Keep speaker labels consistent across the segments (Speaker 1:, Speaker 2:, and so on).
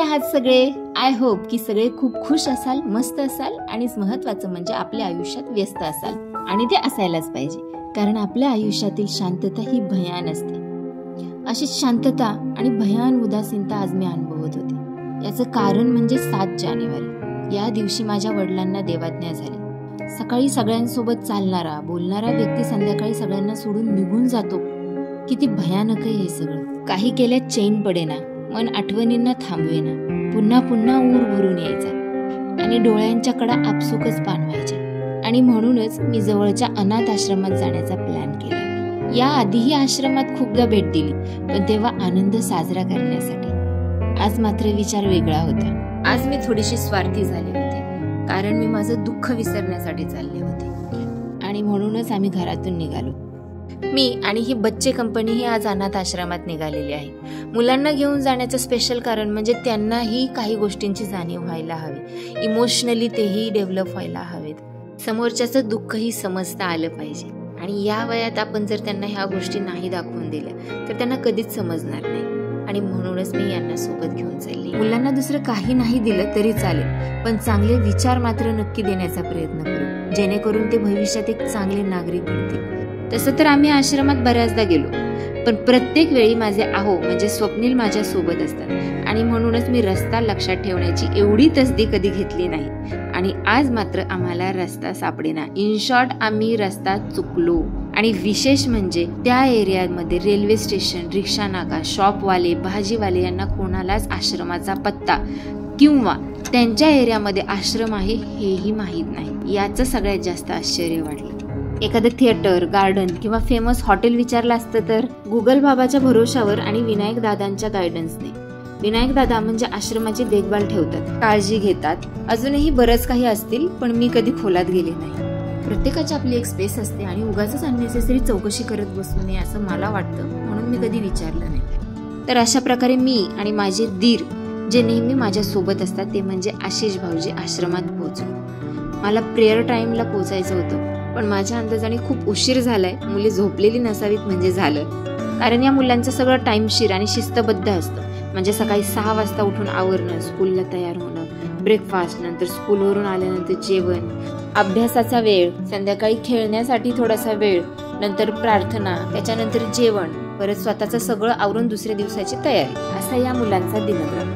Speaker 1: आहात सगळे? I hope की सगळे खूप खुश असाल, मस्त असाल आणि महत्वाचं म्हणजे आपल्या आयुष्यात व्यस्त असाल. आणि ते असायलाच पाहिजे, कारण आपल्या आयुष्यातील शांतता ही भयान असते. अशी शांतता आणि भयान उदासीनता आज मी अनुभवत होते. याचं कारण म्हणजे 7 जानेवारी. या दिवशी माझ्या वडिलांना देवाज्ञा झाली. सकाळी सगळ्यांसोबत चालणारा, बोलणारा व्यक्ती संध्याकाळी सगळ्यांना सोडून निघून जातो. किती भयानक आहे हे सगळं. काही केल्यात चैन पडेना, मन आठवणींना थांबवेना, पुन्हा पुन्हा ऊर भरून यायचा आणि डोळ्यांच्या कडा आपसुकच पाणवायच्या. आणि म्हणूनच मी जवळच्या अनाथ आश्रमात जाण्याचा प्लॅन केला. या आधीही आश्रमात खूपदा भेट दिली, पण तेव्हा आनंद साजरा करण्यासाठी. आज मात्र विचार वेगळा होता. आज मी थोडीशी स्वार्थी झाले होते, कारण मी माझं दुःख विसरण्यासाठी चालले होते. आणि म्हणूनच आम्ही घरातून निघालो. मी आणि ही बच्चे कंपनी ही आज अनाथ आश्रमात निघालेली आहे. मुलांना घेऊन जाण्याचं स्पेशल कारण म्हणजे त्यांनाही काही गोष्टींची जाणीव व्हायला हवी, इमोशनली तेही डेव्हलप व्हायला हवेत, समोरच्याचं दुःखही समजता आलं पाहिजे. आणि या वयात आपण जर त्यांना ह्या गोष्टी नाही दाखवून दिल्या तर त्यांना कधीच समजणार नाही. आणि म्हणूनच मी यांना सोबत घेऊन चालली. मुलांना दुसरं काही नाही दिलं तरी चालेल, पण चांगले विचार मात्र नक्की देण्याचा प्रयत्न करू, जेणेकरून ते भविष्यात एक चांगले नागरिक बनतील. तसं तर आम्ही आश्रमात बऱ्याचदा गेलो, पण प्रत्येक वेळी माझे आहो म्हणजे स्वप्नील माझ्या सोबत असतात. आणि म्हणूनच मी रस्ता लक्षात ठेवण्याची एवढी तसदी कधी घेतली नाही. आणि आज मात्र आम्हाला रस्ता सापडेना. इन शॉर्ट, आम्ही रस्ता चुकलो. आणि विशेष म्हणजे त्या एरियामध्ये रेल्वे स्टेशन, रिक्षा नाका, शॉपवाले, भाजीवाले यांना कोणालाच आश्रमाचा पत्ता किंवा त्यांच्या एरियामध्ये आश्रम आहे हेही माहीत नाही. याचं सगळ्यात जास्त आश्चर्य वाटलं. एखादं थिएटर, गार्डन किंवा फेमस हॉटेल विचारलं असतं तर गुगल बाबाच्या भरोशावर आणि विनायक दादांच्या गायडन्सने. विनायक दादा म्हणजे आश्रमाची देखभाल ठेवतात, काळजी घेतात. अजूनही बरंच काही असतील, पण मी कधी खोलात गेले नाही. प्रत्येकाची आपली एक स्पेस असते आणि उगाचच अननेसेसरी चौकशी करत बसू नये असं मला वाटतं, म्हणून मी कधी विचारलं नाही. तर अशा प्रकारे मी आणि माझे दीर जे नेहमी माझ्या सोबत असतात ते म्हणजे आशिष भाऊजी आश्रमात पोहोचलो. मला प्रेयर टाइमला पोहोचायचं होतं, पण माझ्या अंदाजाने खूप उशीर झालाय. मुले झोपलेली नसावीत म्हणजे झालं, कारण या मुलांचं सगळं टाइमशीर आणि शिस्तबद्ध असतं. म्हणजे सकाळी 6 वाजता उठून आवरणं, स्कूलला तयार होणं, ब्रेकफास्ट, नंतर स्कूलवरून आल्यानंतर जेवण, अभ्यासाचा वेळ, संध्याकाळी खेळण्यासाठी थोडासा वेळ, नंतर प्रार्थना, त्याच्यानंतर जेवण, परत स्वतःचं सगळं आवरून दुसऱ्या दिवसाची तयारी. असा या मुलांचा दिनक्रम.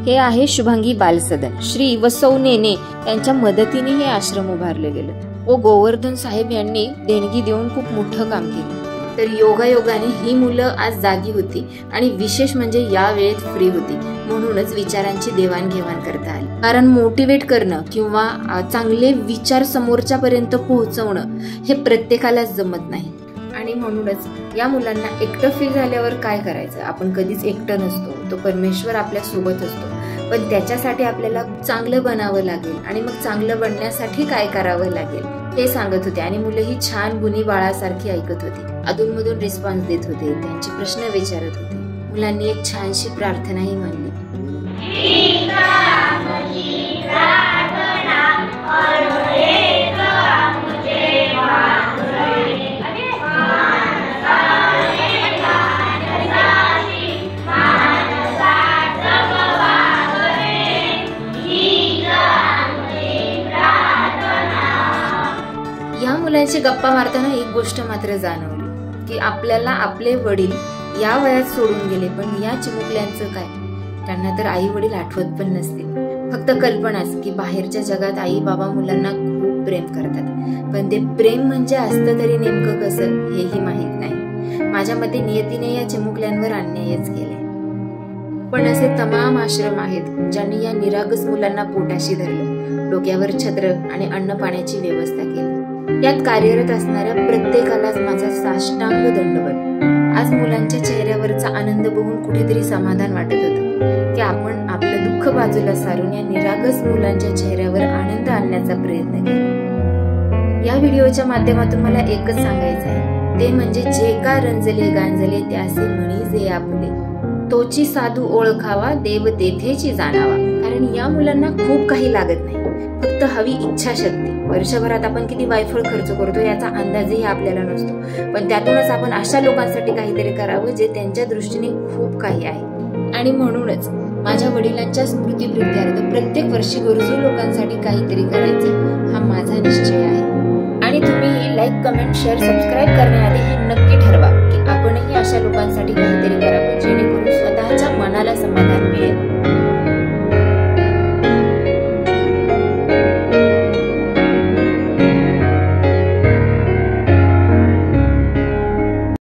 Speaker 1: हे आहे शुभांगी बालसदन. श्री व सौ नेने यांच्या मदतीने हे आश्रम उभारले गेलं व गोवर्धन साहेब यांनी देणगी देऊन खूप मोठं काम केलं. तर योगायोगाने ही मुलं आज जागी होती आणि विशेष म्हणजे या वेळेत फ्री होती, म्हणूनच विचारांची देवाणघेवाण करता आली. कारण मोटिवेट करणं किंवा चांगले विचार समोरच्या पर्यंत पोहोचवणं हे प्रत्येकालाच जमत नाही. आणि म्हणूनच या मुलांना एकटं फील झाल्यावर काय करायचं? आपण कधीच एकटं नसतो, तो परमेश्वर आपल्या सोबत असतो. पण त्याच्यासाठी आपल्याला चांगलं बनावं लागेल आणि मग चांगलं बनण्यासाठी काय करावं लागेल हे सांगत होते. आणि मुलं ही छान गुणी बाळासारखी ऐकत होती, अधूनमधून रिस्पॉन्स देत होते, त्यांचे प्रश्न विचारत होते. मुलांनी एक छानशी प्रार्थनाही मांडली. या मुलांची गप्पा मारताना एक गोष्ट मात्र जाणवली की आपल्याला आपले वडील या वयात सोडून गेले, पण या चिमुकल्यांचं काय? त्यांना तर आई वडील आठवत पण नसतील. फक्त कल्पनाच की बाहेरच्या जगात आई बाबा मुलांना खूप प्रेम करतात, पण ते प्रेम म्हणजे असतं तरी नेमकं कसं हेही माहीत नाही. माझ्या मते नियतीने या चिमुकल्यांवर अन्यायच केले. पण असे तमाम आश्रम आहेत ज्यांनी या निरागस मुलांना पोटाशी धरलं, डोक्यावर छत्र आणि अन्न पाण्याची व्यवस्था केली. यात कार्यरत असणाऱ्या प्रत्येकालाच माझा साष्टांग दंडवत. आज मुलांच्या चेहऱ्यावरचा आनंद बघून कुठेतरी समाधान वाटत होतं की आपण आपलं दुःख बाजूला सारून या निरागस मुलांच्या चेहऱ्यावर आनंद आणण्याचा प्रयत्न केला. या व्हिडिओच्या माध्यमातून मला एकच सांगायचं आहे, ते म्हणजे जे का रंजले गांजले त्याचे म्हणी जे आपुले, तोची साधू ओळखावा देव तेथेची जाणावा. कारण या मुलांना खूप काही लागत नाही, फक्त हवी इच्छाशक्ती. वर्षभरात आपण किती वायफळ खर्च करतो याचा अंदाजही आपल्याला नसतो, पण त्यातूनच आपण अशा लोकांसाठी काहीतरी करावं जे त्यांच्या दृष्टीने खूप काही आहे. आणि म्हणूनच माझ्या वडिलांच्या स्मृतीप्रित्यर्थ प्रत्येक वर्षी गरजू लोकांसाठी काहीतरी करायचं हा माझा निश्चय आहे. आणि तुम्ही लाईक, कमेंट, शेअर, सबस्क्राईब करण्याआधी हे नक्की ठरवा की आपणही अशा लोकांसाठी